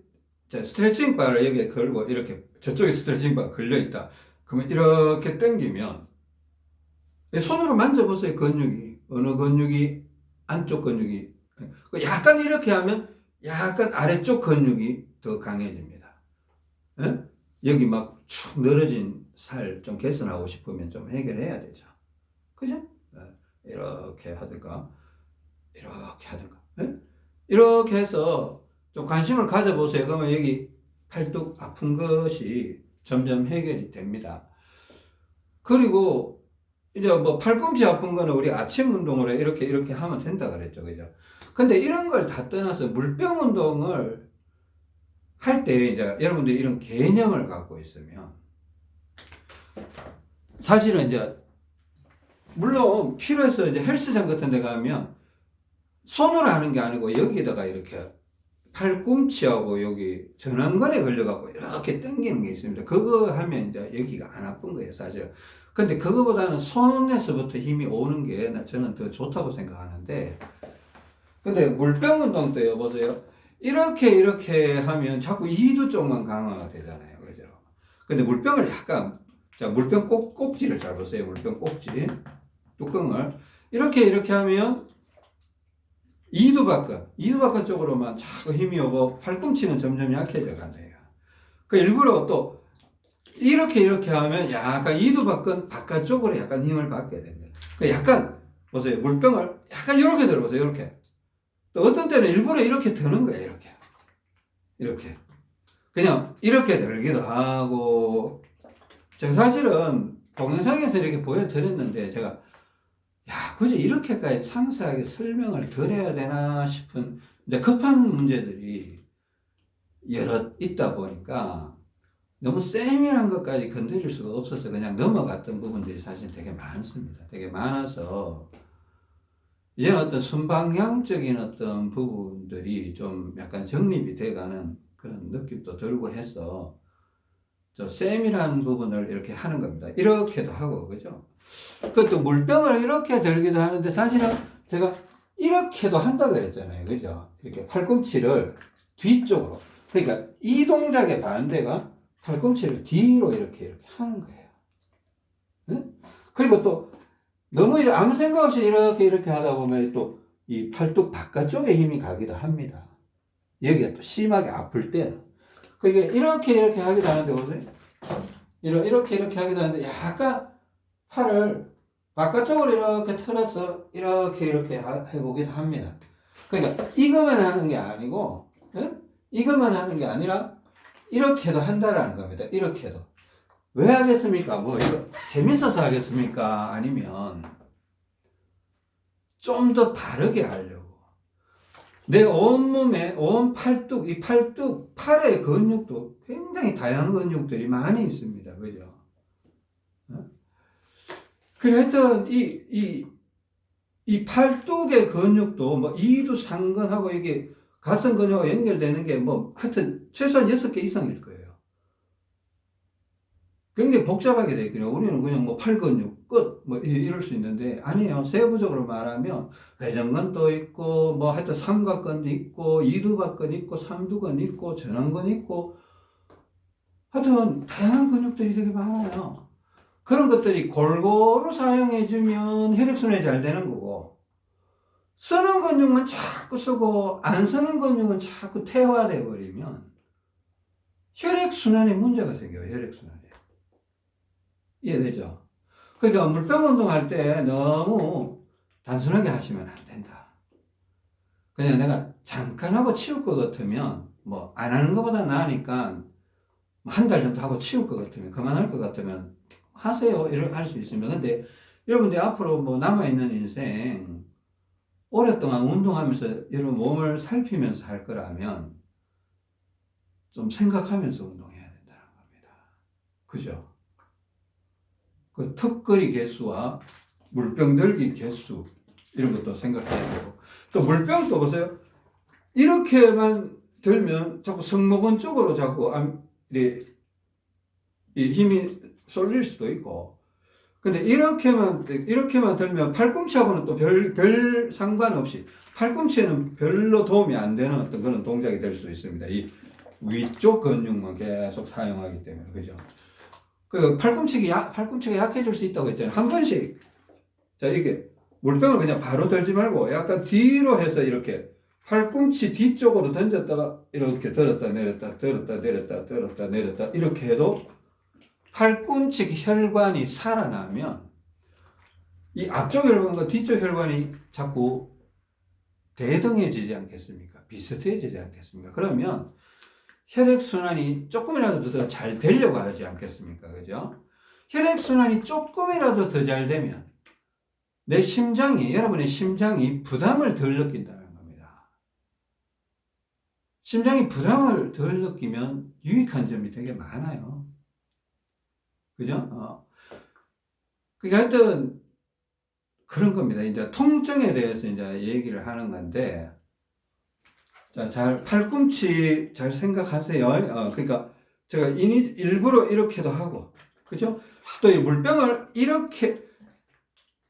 스트레칭 바를 여기에 걸고 이렇게 저쪽에 스트레칭 바가 걸려 있다. 그러면 이렇게 당기면 손으로 만져보세요. 근육이 어느 근육이 안쪽 근육이 약간 이렇게 하면 약간 아래쪽 근육이 더 강해집니다. 에? 여기 막 축 늘어진 살 좀 개선하고 싶으면 좀 해결해야 되죠. 그죠? 이렇게 하든가 이렇게 하든가 이렇게 해서 좀 관심을 가져보세요. 그러면 여기 팔뚝 아픈 것이 점점 해결이 됩니다. 그리고 이제 뭐 팔꿈치 아픈 거는 우리 아침 운동으로 이렇게 하면 된다 그랬죠. 그죠? 근데 이런 걸 다 떠나서 물병 운동을 할 때 이제 여러분들이 이런 개념을 갖고 있으면 사실은 이제 물론 필요해서 이제 헬스장 같은 데 가면 손으로 하는 게 아니고 여기다가 이렇게 팔꿈치하고 여기 전완근에 걸려갖고 이렇게 당기는 게 있습니다. 그거 하면 이제 여기가 안 아픈 거예요, 사실. 근데 그거보다는 손에서부터 힘이 오는 게 저는 더 좋다고 생각하는데, 근데 물병 운동 때 여보세요. 이렇게 하면 자꾸 이두 쪽만 강화가 되잖아요. 그죠? 근데 물병을 약간, 자, 물병 꼭지를 잘 보세요. 물병 꼭지. 뚜껑을. 이렇게 하면 이두박근 쪽으로만 자꾸 힘이 오고 팔꿈치는 점점 약해져 간대요. 그 일부러 또 이렇게 하면 약간 이두박근 바깥쪽으로 약간 힘을 받게 됩니다. 그 약간 보세요. 물병을 약간 이렇게 들어보세요. 이렇게. 또 어떤 때는 일부러 이렇게 드는 거예요. 이렇게. 그냥 이렇게 들기도 하고. 제가 사실은 동영상에서 이렇게 보여드렸는데 제가 굳이 이렇게까지 상세하게 설명을 드려야 되나 싶은 이제 급한 문제들이 여러 있다 보니까 너무 세밀한 것까지 건드릴 수가 없어서 그냥 넘어갔던 부분들이 사실 되게 많습니다. 되게 많아서 이제 어떤 순방향적인 어떤 부분들이 좀 약간 정립이 돼가는 그런 느낌도 들고 해서 저 세밀한 부분을 이렇게 하는 겁니다. 이렇게도 하고, 그죠? 그것도 물병을 이렇게 들기도 하는데 사실은 제가 이렇게도 한다 그랬잖아요. 그죠? 이렇게 팔꿈치를 뒤쪽으로. 그러니까 이 동작의 반대가 팔꿈치를 뒤로 이렇게 하는 거예요. 응? 그리고 또 너무 아무 생각 없이 이렇게 하다 보면 또 이 팔뚝 바깥쪽에 힘이 가기도 합니다. 여기가 또 심하게 아플 때는. 그게 이렇게 하기도 하는데 보세요. 이렇게 하기도 하는데 약간 팔을 바깥쪽으로 이렇게 틀어서 이렇게 해보기도 합니다. 그러니까 이것만 하는 게 아니고, 응? 이것만 하는 게 아니라 이렇게도 한다라는 겁니다. 이렇게도. 왜 하겠습니까? 뭐 이거 재밌어서 하겠습니까? 아니면 좀 더 바르게 하려고. 내 온몸에, 온 팔뚝, 이 팔뚝, 팔의 근육도 굉장히 다양한 근육들이 많이 있습니다. 그죠? 그래, 하여튼, 이 팔뚝의 근육도 뭐 이두상근하고 이게 가슴 근육하고 연결되는 게 뭐 하여튼 최소한 6개 이상일 거예요. 굉장히 복잡하게 돼 있거든요. 우리는 그냥 뭐 팔근육, 끝, 뭐 이럴 수 있는데, 아니에요. 세부적으로 말하면 회전근도 있고, 뭐 하여튼 삼각근도 있고, 이두박근 있고, 삼두근 있고, 전완근 있고, 하여튼 다양한 근육들이 되게 많아요. 그런 것들이 골고루 사용해주면 혈액순환이 잘 되는 거고, 쓰는 근육만 자꾸 쓰고, 안 쓰는 근육은 자꾸 퇴화돼 버리면, 혈액순환에 문제가 생겨요, 혈액순환에. 이해되죠? 그러니까 물병 운동할 때 너무 단순하게 하시면 안 된다. 그냥 내가 잠깐 하고 치울 것 같으면, 뭐, 안 하는 것보다 나으니까, 한 달 정도 하고 치울 것 같으면, 그만할 것 같으면, 하세요. 이렇게 할 수 있습니다. 근데 여러분들 앞으로 뭐 남아있는 인생, 오랫동안 운동하면서 여러분 몸을 살피면서 할 거라면, 좀 생각하면서 운동해야 된다는 겁니다. 그죠? 그 턱걸이 개수와 물병 들기 개수 이런 것도 생각해야 되고 또 물병 또 보세요. 이렇게만 들면 자꾸 승모근 쪽으로 자꾸 이 힘이 쏠릴 수도 있고 근데 이렇게만 들면 팔꿈치하고는 또 별 상관없이 팔꿈치에는 별로 도움이 안 되는 어떤 그런 동작이 될 수 있습니다. 이 위쪽 근육만 계속 사용하기 때문에 그죠? 그 팔꿈치가 약해질 수 있다고 했잖아요. 한 번씩. 자, 이게 물병을 그냥 바로 들지 말고 약간 뒤로 해서 이렇게 팔꿈치 뒤쪽으로 던졌다가 이렇게 들었다 내렸다 들었다 내렸다 들었다 내렸다 이렇게 해도 팔꿈치 혈관이 살아나면 이 앞쪽 혈관과 뒤쪽 혈관이 자꾸 대등해지지 않겠습니까? 비슷해지지 않겠습니까? 그러면 혈액순환이 조금이라도 더 잘 되려고 하지 않겠습니까? 그죠? 혈액순환이 조금이라도 더 잘 되면 여러분의 심장이 부담을 덜 느낀다는 겁니다. 심장이 부담을 덜 느끼면 유익한 점이 되게 많아요. 그죠? 그게 하여튼 그런 겁니다. 이제 통증에 대해서 이제 얘기를 하는 건데, 자, 팔꿈치 잘 생각하세요. 그러니까 제가 일부러 이렇게도 하고, 그죠? 또 이 물병을 이렇게,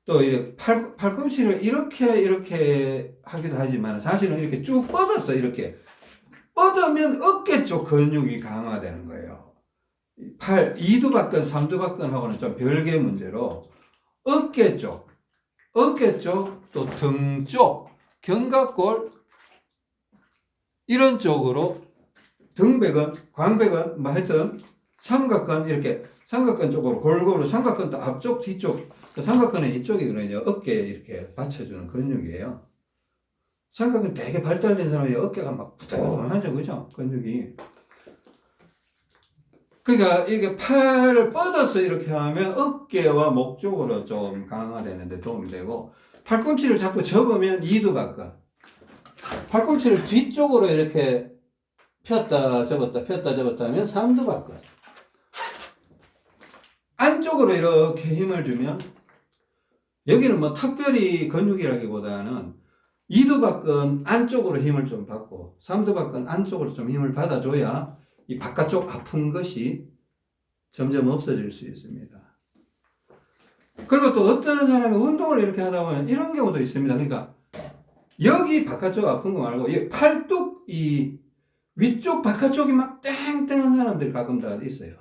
또 이렇게 팔꿈치를 이렇게 하기도 하지만 사실은 이렇게 쭉 뻗었어. 이렇게. 뻗으면 어깨 쪽 근육이 강화되는 거예요. 이두박근, 삼두박근하고는 좀 별개의 문제로 어깨 쪽, 또 등 쪽, 견갑골, 이런 쪽으로 등배근, 광배근, 뭐 하여튼 삼각근 이렇게 삼각근 쪽으로 골고루 삼각근도 앞쪽, 뒤쪽 삼각근의 이쪽이거든요. 어깨에 이렇게 받쳐주는 근육이에요. 삼각근 되게 발달된 사람이 어깨가 막 부둥하죠, 그죠? 근육이. 그러니까 이렇게 팔을 뻗어서 이렇게 하면 어깨와 목 쪽으로 좀 강화되는데 도움이 되고, 팔꿈치를 자꾸 접으면 이두박근. 팔꿈치를 뒤쪽으로 이렇게 폈다 접었다 하면 삼두박근. 안쪽으로 이렇게 힘을 주면, 여기는 뭐 특별히 근육이라기보다는 이두박근 안쪽으로 힘을 좀 받고 삼두박근 안쪽으로 좀 힘을 받아줘야 이 바깥쪽 아픈 것이 점점 없어질 수 있습니다. 그리고 또 어떤 사람이 운동을 이렇게 하다 보면 이런 경우도 있습니다. 그러니까 여기 바깥쪽 아픈 거 말고 이 팔뚝 이 위쪽 바깥쪽이 막 땡땡한 사람들이 가끔 다 있어요.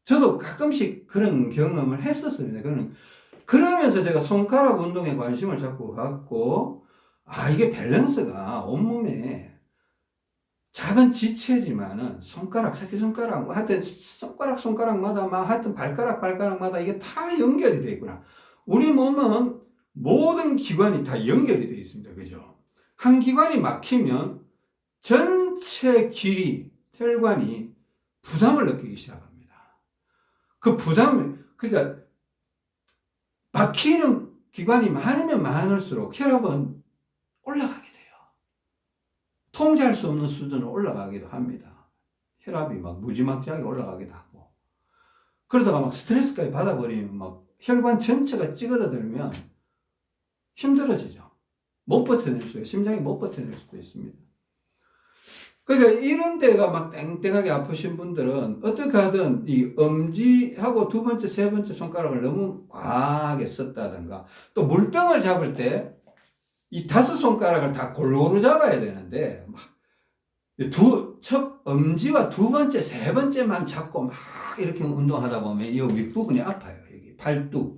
저도 가끔씩 그런 경험을 했었습니다. 그러면서 제가 손가락 운동에 관심을 자꾸 갖고, 이게 밸런스가 온몸에 작은 지체지만은 새끼손가락, 뭐 하여튼 손가락마다, 막 하여튼 발가락마다 이게 다 연결이 되어 있구나. 우리 몸은 모든 기관이 다 연결이 되어 있습니다. 그죠? 한 기관이 막히면 전체 길이, 혈관이 부담을 느끼기 시작합니다. 그러니까 막히는 기관이 많으면 많을수록 혈압은 올라가게 돼요. 통제할 수 없는 수준으로 올라가기도 합니다. 혈압이 막 무지막지하게 올라가기도 하고. 그러다가 막 스트레스까지 받아버리면 막 혈관 전체가 찌그러들면 힘들어지죠. 심장이 못 버텨낼 수도 있습니다. 그러니까 이런 데가 막 땡땡하게 아프신 분들은 어떻게 하든 이 엄지하고 두 번째, 세 번째 손가락을 너무 과하게 썼다든가, 또 물병을 잡을 때 이 다섯 손가락을 다 골고루 잡아야 되는데 첫 엄지와 두 번째, 세 번째만 잡고 막 이렇게 운동하다 보면 이 윗부분이 아파요. 여기 팔뚝.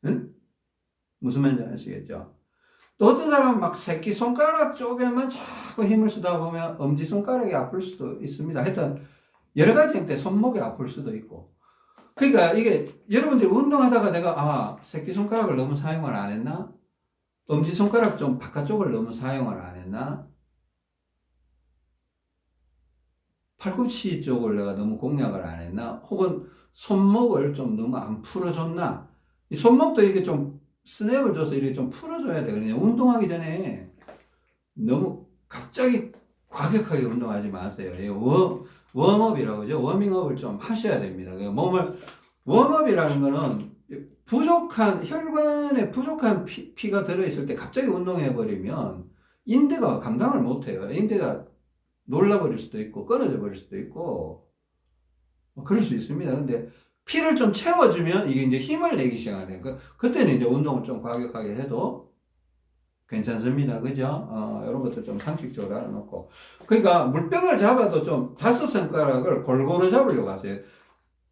응? 무슨 말인지 아시겠죠? 또 어떤 사람은 막 새끼손가락 쪽에만 자꾸 힘을 쓰다 보면 엄지손가락이 아플 수도 있습니다. 하여튼 여러 가지 형태 손목이 아플 수도 있고. 그러니까 이게 여러분들이 운동하다가 내가 새끼손가락을 너무 사용을 안 했나? 엄지손가락 좀 바깥쪽을 너무 사용을 안 했나? 팔꿈치 쪽을 내가 너무 공략을 안 했나? 혹은 손목을 좀 너무 안 풀어줬나? 이 손목도 이렇게 좀 스냅을 줘서 이렇게 좀 풀어줘야 되거든요. 운동하기 전에 너무 갑자기 과격하게 운동하지 마세요. 웜업이라고 그러죠. 워밍업을 좀 하셔야 됩니다. 웜업이라는 거는 혈관에 부족한 피가 들어있을 때 갑자기 운동해버리면 인대가 감당을 못해요. 인대가 놀라버릴 수도 있고, 끊어져 버릴 수도 있고, 그럴 수 있습니다. 근데 피를 좀 채워주면 이게 이제 힘을 내기 시작하네요. 그때는 이제 운동을 좀 과격하게 해도 괜찮습니다. 그죠? 이런 것도 좀 상식적으로 알아놓고. 그러니까 물병을 잡아도 좀 다섯 손가락을 골고루 잡으려고 하세요.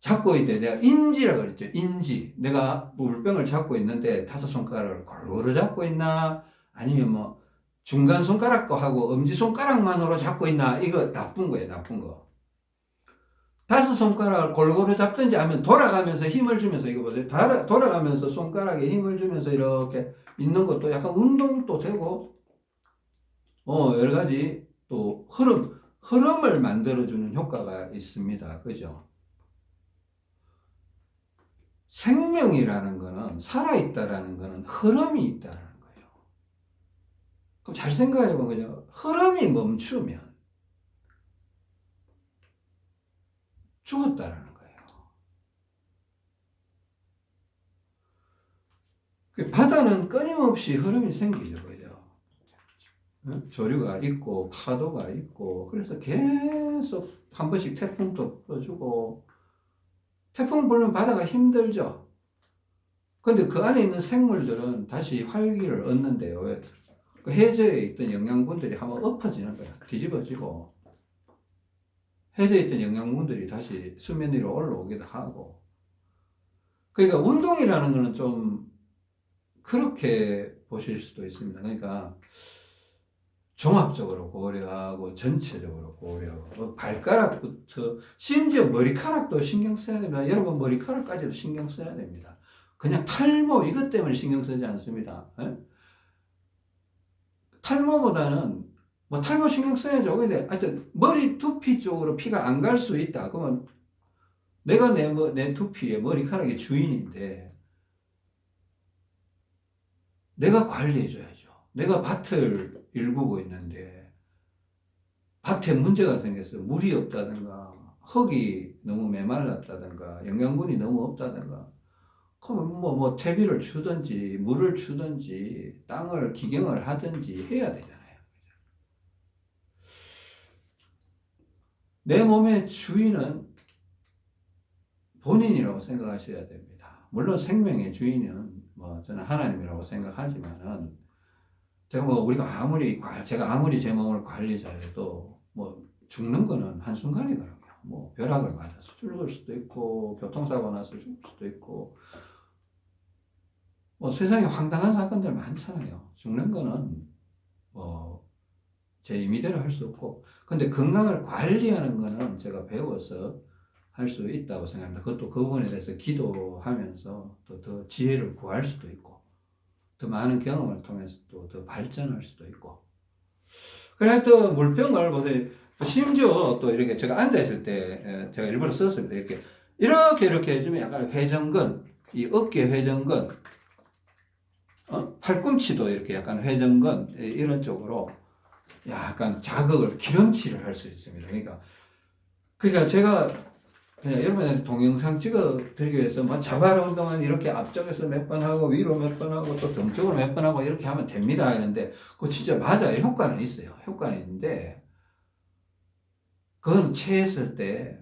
잡고 있대. 내가 인지라고 그랬죠. 인지. 내가 물병을 잡고 있는데 다섯 손가락을 골고루 잡고 있나? 아니면 뭐 중간 손가락 거 하고 엄지 손가락만으로 잡고 있나? 이거 나쁜 거예요. 나쁜 거. 다섯 손가락을 골고루 잡든지 하면 돌아가면서 힘을 주면서, 이거 보세요. 돌아가면서 손가락에 힘을 주면서 이렇게 있는 것도 약간 운동도 되고, 여러 가지 또 흐름을 만들어주는 효과가 있습니다. 그죠? 생명이라는 거는, 살아있다라는 거는 흐름이 있다라는 거예요. 그럼 잘 생각해 보면, 그죠? 흐름이 멈추면 죽었다라는 거예요. 바다는 끊임없이 흐름이 생기죠. 그죠? 조류가 있고 파도가 있고 그래서 계속 한 번씩 태풍도 불어주고 태풍 불면 바다가 힘들죠. 근데 그 안에 있는 생물들은 다시 활기를 얻는데요. 왜? 그 해저에 있던 영양분들이 한번 엎어지는 거야. 뒤집어지고 해저에 있던 영양분들이 다시 수면 위로 올라오기도 하고. 그러니까 운동이라는 거는 좀 그렇게 보실 수도 있습니다. 그러니까 종합적으로 고려하고 전체적으로 고려하고 발가락부터 심지어 머리카락도 신경 써야 됩니다. 여러분 머리카락까지도 신경 써야 됩니다. 그냥 탈모 이것 때문에 신경 쓰지 않습니다. 에? 탈모보다는 뭐 탈모 신경 써야죠. 근데 하여튼 머리 두피 쪽으로 피가 안 갈 수 있다. 그러면 내가 내 두피의 머리카락의 주인인데 내가 관리해줘야죠. 내가 밭을 일구고 있는데 밭에 문제가 생겼어. 물이 없다든가 흙이 너무 메말랐다든가 영양분이 너무 없다든가 그러면 뭐 퇴비를 주든지 물을 주든지 땅을 기경을 하든지 해야 되잖아요. 내 몸의 주인은 본인이라고 생각하셔야 됩니다. 물론 생명의 주인은 뭐 저는 하나님이라고 생각하지만은 제가 아무리 제 몸을 관리 잘해도 뭐 죽는 거는 한순간이거든요. 뭐 벼락을 맞아서 죽을 수도 있고 교통사고 나서 죽을 수도 있고 뭐 세상에 황당한 사건들 많잖아요. 죽는 거는 뭐 제 임의대로 할 수 없고 근데 건강을 관리하는 거는 제가 배워서 할 수 있다고 생각합니다. 그것도 그 부분에 대해서 기도하면서 또 더 지혜를 구할 수도 있고 더 많은 경험을 통해서 또 더 발전할 수도 있고 그래 또 물병을 보세요. 심지어 또 이렇게 제가 앉아있을 때 제가 일부러 썼습니다. 이렇게 해주면 약간 회전근 이 어깨 회전근 팔꿈치도 이렇게 약간 회전근 이런 쪽으로 약간 자극을 기름칠을 할 수 있습니다. 그러니까 제가 그냥 여러분한테 동영상 찍어 드리기 위해서 뭐 자발 운동은 이렇게 앞쪽에서 몇 번 하고 위로 몇 번 하고 또 등쪽으로 몇 번 하고 이렇게 하면 됩니다 하는데 그거 진짜 맞아요. 효과는 있어요. 효과는 있는데 그건 체했을 때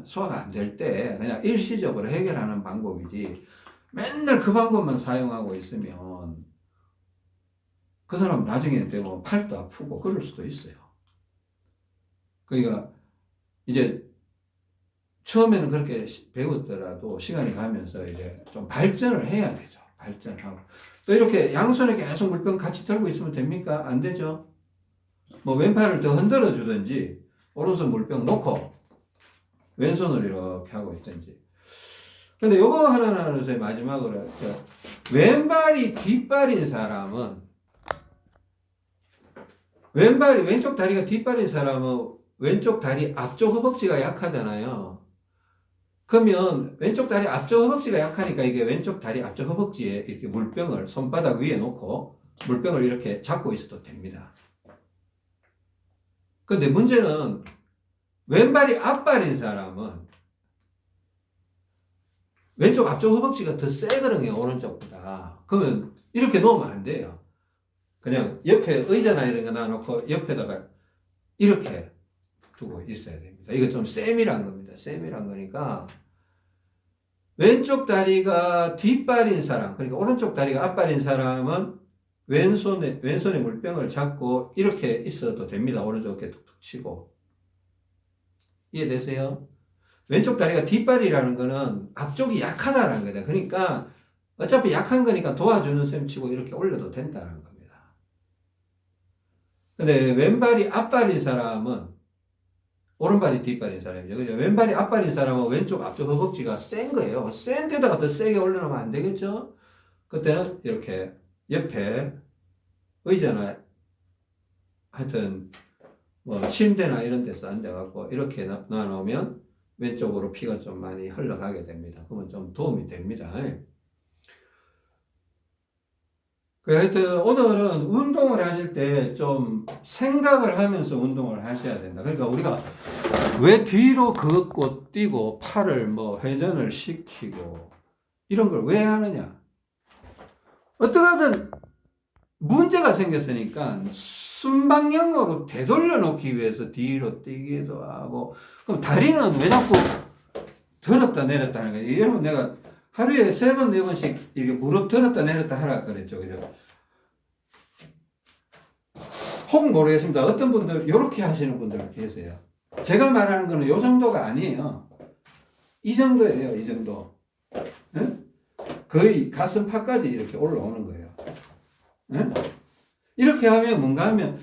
소화가 안 될 때 그냥 일시적으로 해결하는 방법이지 맨날 그 방법만 사용하고 있으면 그 사람 나중에 되면 팔도 아프고 그럴 수도 있어요. 그러니까 이제 처음에는 그렇게 배웠더라도 시간이 가면서 이제 좀 발전을 해야 되죠. 발전하고. 또 이렇게 양손에 계속 물병 같이 들고 있으면 됩니까? 안 되죠. 뭐 왼팔을 더 흔들어 주든지 오른손 물병 놓고 왼손으로 이렇게 하고 있든지. 근데 요거 하나는 제 마지막으로 왼발이 뒷발인 사람은 왼쪽 다리가 뒷발인 사람은 왼쪽 다리 앞쪽 허벅지가 약하잖아요. 그러면 왼쪽 다리 앞쪽 허벅지가 약하니까 이게 왼쪽 다리 앞쪽 허벅지에 이렇게 물병을 손바닥 위에 놓고 물병을 이렇게 잡고 있어도 됩니다. 근데 문제는 왼발이 앞발인 사람은 왼쪽 앞쪽 허벅지가 더 세거든요, 오른쪽보다. 그러면 이렇게 놓으면 안 돼요. 그냥 옆에 의자나 이런 거 놔놓고 옆에다가 이렇게 두고 있어야 됩니다. 이거 좀 세밀한 겁니다. 세밀한 거니까 왼쪽 다리가 뒷발인 사람, 그러니까 오른쪽 다리가 앞발인 사람은 왼손에 물병을 잡고 이렇게 있어도 됩니다. 오른쪽 어깨 툭툭 치고. 이해되세요? 왼쪽 다리가 뒷발이라는 거는 앞쪽이 약하다는 거다. 그러니까 어차피 약한 거니까 도와주는 셈 치고 이렇게 올려도 된다는 겁니다. 근데 왼발이 앞발인 사람은 오른발이 뒷발인 사람이죠. 그죠? 왼발이 앞발인 사람은 왼쪽 앞쪽 허벅지가 센 거예요. 센 데다가 더 세게 올려놓으면 안 되겠죠? 그때는 이렇게 옆에 의자나 하여튼 뭐 침대나 이런 데서 앉아갖고 이렇게 놔놓으면 왼쪽으로 피가 좀 많이 흘러가게 됩니다. 그러면 좀 도움이 됩니다. 하여튼 오늘은 운동을 하실 때 좀 생각을 하면서 운동을 하셔야 된다. 그러니까 우리가 왜 뒤로 걷고 뛰고 팔을 뭐 회전을 시키고 이런 걸 왜 하느냐? 어떻게든 문제가 생겼으니까 순방향으로 되돌려 놓기 위해서 뒤로 뛰기도 하고, 그럼 다리는 왜 자꾸 들었다 내렸다 하는 거예요? 여러분, 내가 하루에 3번, 4번씩 이렇게 무릎 들었다 내렸다 하라 그랬죠. 그죠? 혹 모르겠습니다. 어떤 분들, 이렇게 하시는 분들 계세요. 제가 말하는 거는 요 정도가 아니에요. 이 정도예요, 이 정도. 네? 거의 가슴팍까지 이렇게 올라오는 거예요. 네? 이렇게 하면 뭔가 하면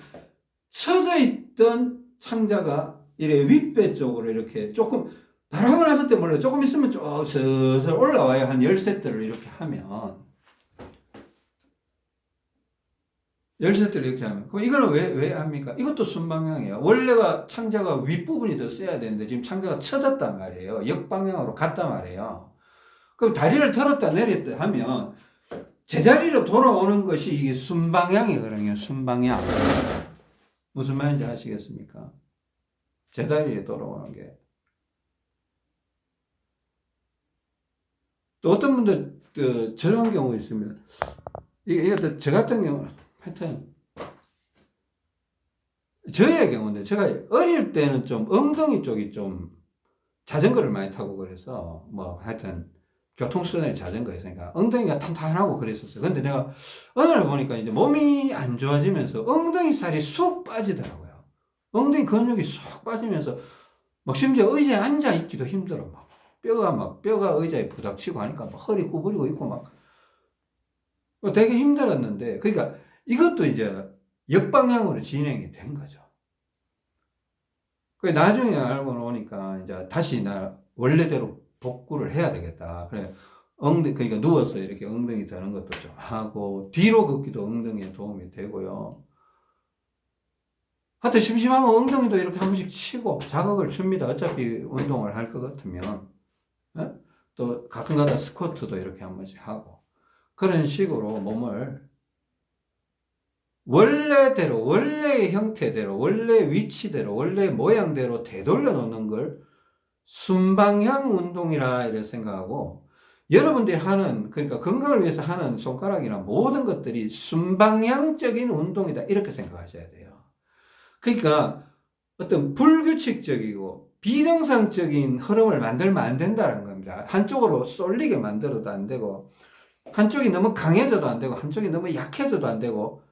서져 있던 창자가 이렇게 윗배 쪽으로 이렇게 조금 바로 하고 났을 때 몰라요. 조금 있으면 쭉 슬슬 올라와요. 한 10세트를 이렇게 하면. 10세트를 이렇게 하면. 그럼 이거는 왜 합니까? 이것도 순방향이에요. 원래가 창자가 윗부분이 더 세야 되는데 지금 창자가 처졌단 말이에요. 역방향으로 갔단 말이에요. 그럼 다리를 들었다 내렸다 하면 제자리로 돌아오는 것이 이게 순방향이거든요. 순방향. 무슨 말인지 아시겠습니까? 제자리에 돌아오는 게. 또 어떤 분들 저런 경우 있습니다. 이게 저 같은 경우 하여튼 저의 경우인데 제가 어릴 때는 좀 엉덩이 쪽이 좀 자전거를 많이 타고 그래서 뭐 하여튼 교통수단에 자전거 있으니까 엉덩이가 탄탄하고 그랬었어요. 근데 내가 어느 날 보니까 이제 몸이 안 좋아지면서 엉덩이 살이 쑥 빠지더라고요. 엉덩이 근육이 쑥 빠지면서 막 심지어 의자에 앉아 있기도 힘들어. 뼈가 의자에 부닥치고 하니까 막 허리 구부리고 있고 막 되게 힘들었는데, 그러니까 이것도 이제 역방향으로 진행이 된 거죠. 그 나중에 알고 나니까 이제 다시 나 원래대로 복구를 해야 되겠다. 그래 그러니까 누워서 이렇게 엉덩이 드는 것도 좀 하고 뒤로 걷기도 엉덩이에 도움이 되고요. 하여튼 심심하면 엉덩이도 이렇게 한 번씩 치고 자극을 줍니다. 어차피 운동을 할 것 같으면. 또 가끔가다 스쿼트도 이렇게 한 번씩 하고 그런 식으로 몸을 원래대로, 원래의 형태대로, 원래 위치대로, 원래 모양대로 되돌려 놓는 걸 순방향 운동이라 이렇게 생각하고, 여러분들이 하는, 그러니까 건강을 위해서 하는 손가락이나 모든 것들이 순방향적인 운동이다 이렇게 생각하셔야 돼요. 그러니까 어떤 불규칙적이고 비정상적인 흐름을 만들면 안 된다는 겁니다. 한쪽으로 쏠리게 만들어도 안 되고, 한쪽이 너무 강해져도 안 되고, 한쪽이 너무 약해져도 안 되고,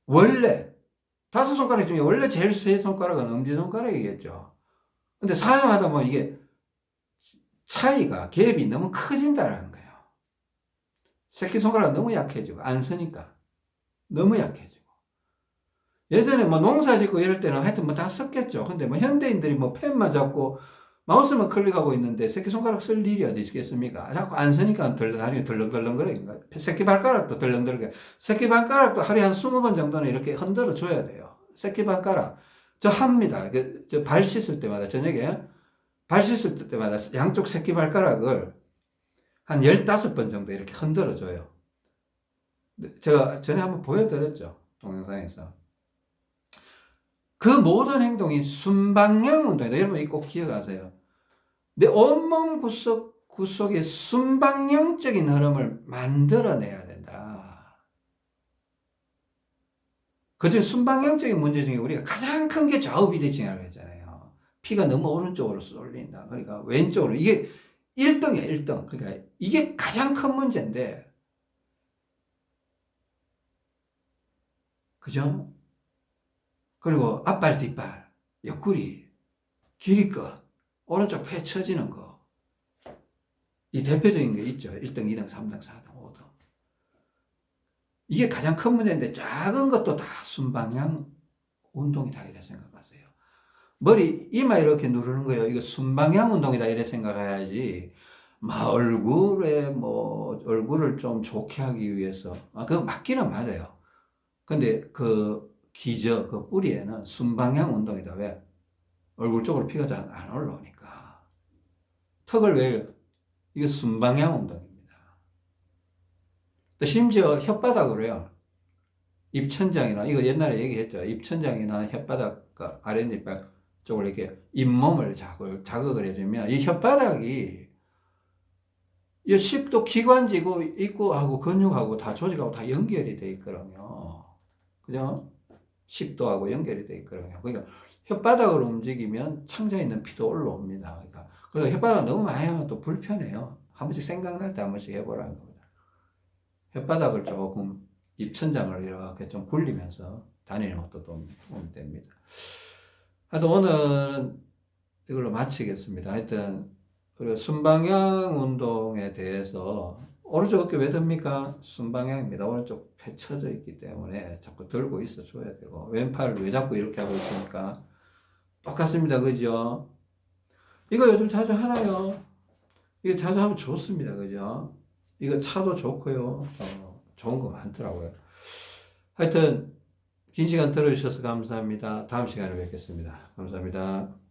원래 5손가락 중에 원래 제일 세 손가락은 엄지손가락이겠죠. 근데 사용하다 보면 이게 차이가 갭이 너무 커진다는 거예요. 새끼손가락은 너무 약해지고 안 쓰니까 너무 약해지고. 예전에 뭐 농사 짓고 이럴 때는 하여튼 뭐 다 썼겠죠. 근데 뭐 현대인들이 뭐 펜만 잡고 마우스만 클릭하고 있는데 새끼손가락 쓸 일이 어디 있겠습니까? 자꾸 안 쓰니까 다리가 덜렁덜렁거려. 새끼발가락도 덜렁덜렁. 새끼발가락도 하루에 한 20번 정도는 이렇게 흔들어 줘야 돼요. 새끼발가락. 저 합니다. 저 발 씻을 때마다, 저녁에 발 씻을 때마다 양쪽 새끼발가락을 한 15번 정도 이렇게 흔들어 줘요. 제가 전에 한번 보여드렸죠. 동영상에서. 그 모든 행동이 순방향 운동이다. 여러분 이거 꼭 기억하세요. 내 온몸 구석에 순방향적인 흐름을 만들어내야 된다. 그중 순방향적인 문제 중에 우리가 가장 큰 게 좌우 비대칭이라고 했잖아요. 피가 너무 오른쪽으로 쏠린다. 그러니까 왼쪽으로. 이게 1등이야, 1등. 그러니까 이게 가장 큰 문제인데, 그죠? 그리고 앞발, 뒷발, 옆구리, 길이끝, 오른쪽 폐 처지는 거. 이 대표적인 게 있죠. 1등, 2등, 3등, 4등, 5등. 이게 가장 큰 문제인데 작은 것도 다 순방향 운동이다 이렇게 생각하세요. 머리 이마 이렇게 누르는 거예요. 이거 순방향 운동이다 이렇게 생각해야지. 얼굴을 좀 좋게 하기 위해서 그거 맞기는 맞아요. 근데 그 뿌리에는 순방향 운동이다. 왜? 얼굴 쪽으로 피가 잘 안 올라오니까. 턱을 왜? 이게 순방향 운동입니다. 또 심지어 혓바닥으로요. 입천장이나, 이거 옛날에 얘기했죠. 입천장이나 혓바닥 아랫니빨 쪽으로 이렇게 잇몸을 자극을 해주면 이 혓바닥이 이 식도 기관지고 있고 하고 근육하고 다 조직하고 다 연결이 돼 있거든요. 그죠? 식도하고 연결이 돼 있거든요. 그러니까 혓바닥을 움직이면 창자에 있는 피도 올라옵니다. 그러니까 그래서 혓바닥 너무 많이 하면 또 불편해요. 한 번씩 생각날 때 한 번씩 해보라는 겁니다. 혓바닥을 조금 입천장을 이렇게 좀 굴리면서 다니는 것도 도움이 됩니다. 하여튼 오늘 이걸로 마치겠습니다. 하여튼 우리가 순방향 운동에 대해서 오른쪽 어깨 왜 듭니까? 순방향입니다. 오른쪽 펴쳐져 있기 때문에 자꾸 들고 있어 줘야 되고 왼팔을 왜 자꾸 이렇게 하고 있습니까? 똑같습니다. 그죠? 이거 요즘 자주 하나요? 이거 자주 하면 좋습니다. 그죠? 이거 차도 좋고요. 좋은 거 많더라고요. 하여튼 긴 시간 들어주셔서 감사합니다. 다음 시간에 뵙겠습니다. 감사합니다.